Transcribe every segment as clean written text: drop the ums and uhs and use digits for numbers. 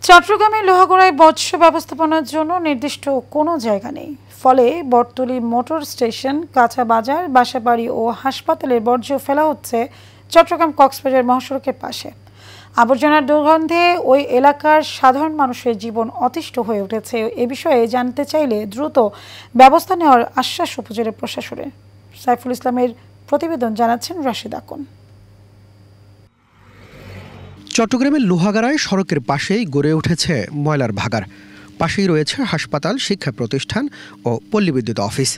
চট্টগ্রামের লোহাগড়ায় বর্জ্য ব্যবস্থাপনার জন্য নির্দিষ্ট কোনো জায়গা নেই। ফলে বটতলী মোটর স্টেশন, কাঁচা বাজার, বাসাবাড়ি ও হাসপাতালের বর্জ্য ফেলা হচ্ছে চট্টগ্রাম কক্সবাজার মহাসড়কের পাশে। আবর্জনার দুর্গন্ধে ওই এলাকার সাধারণ মানুষের জীবন অতিষ্ঠ হয়ে উঠেছে। এ বিষয়ে জানতে চাইলে দ্রুত ব্যবস্থা নেওয়ার আশ্বাস উপজেলা প্রশাসনের। সাইফুল ইসলামের প্রতিবেদন জানাচ্ছেন রাশিদ আকন। চট্টগ্রামের লোহাগাড়ায় সড়কের পাশেই গড়ে উঠেছে ময়লার ভাগার। পাশেই রয়েছে হাসপাতাল, শিক্ষা প্রতিষ্ঠান ও পল্লী বিদ্যুৎ অফিস।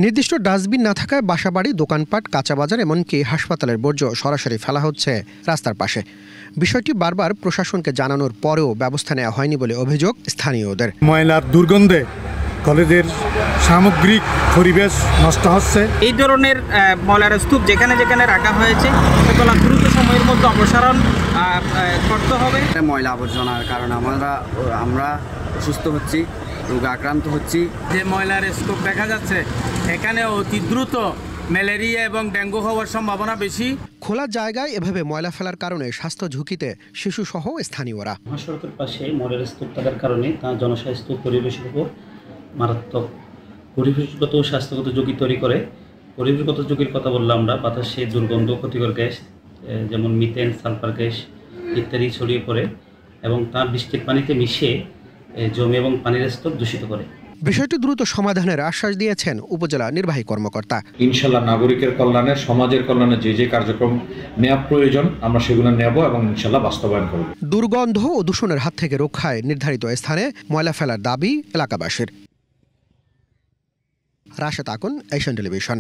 নির্দিষ্ট ডাস্টবিন না থাকায় বাসাবাড়ি, দোকানপাট, কাঁচা বাজার এমনকি হাসপাতালের বর্জ্য সরাসরি ফেলা হচ্ছে রাস্তার পাশে। বিষয়টি বারবার প্রশাসনকে জানানোর পরেও ব্যবস্থা নেওয়া হয়নি বলে অভিযোগ স্থানীয়দের। ময়লার দুর্গন্ধে কলেজের সামগ্রিক পরিবেশ নষ্ট হচ্ছে। এই ধরনের ময়লার স্তূপ যেখানে যেখানে রাখা হয়েছে সেগুলো দ্রুত সময়ের মধ্যে অপসারণ করতে হবে। ময়লা আবর্জনার কারণে আমরা অসুস্থ হচ্ছি, রোগে আক্রান্ত হচ্ছি। যে ময়লার স্তূপ দেখা যাচ্ছে এখানে অতি দ্রুত ম্যালেরিয়া এবং ডেঙ্গু হওয়ার সম্ভাবনা বেশি। খোলা জায়গায় এভাবে ময়লা ফেলার কারণে স্বাস্থ্য ঝুঁকিতে শিশুসহ স্থানীয়রা। মহাসড়কের পাশে ময়লার স্তূপ থাকার কারণে তা জনস্বাস্থ্য পরিবেশের উপর মারাত্মক পরিবেশগত ও স্বাস্থ্যগত ঝুঁকি তৈরি করে। পরিবেশগত ঝুঁকির কথা বললাম আমরা, বাতাসে দুর্গন্ধ, ক্ষতিকর গ্যাস যেমন মিথেন, সালফার গ্যাস ইত্যাদি ছড়িয়ে পড়ে এবং তা বৃষ্টির পানিতে মিশে জমি এবং পানির স্তর দূষিত করে। বিষয়টি দ্রুত সমাধানের আশ্বাস দিয়েছেন উপজেলা নির্বাহী কর্মকর্তা। ইনশাআল্লাহ নাগরিকের কল্যাণে, সমাজের কল্যাণে যে কার্যক্রম নেওয়া প্রয়োজন আমরা সেগুলো নেব এবং ইনশাআল্লাহ বাস্তবায়ন করব। দুর্গন্ধ ও দূষণের হাত থেকে রক্ষায় নির্ধারিত স্থানে ময়লা ফেলার দাবি এলাকাবাসীর। Rashed Akon, Asian television.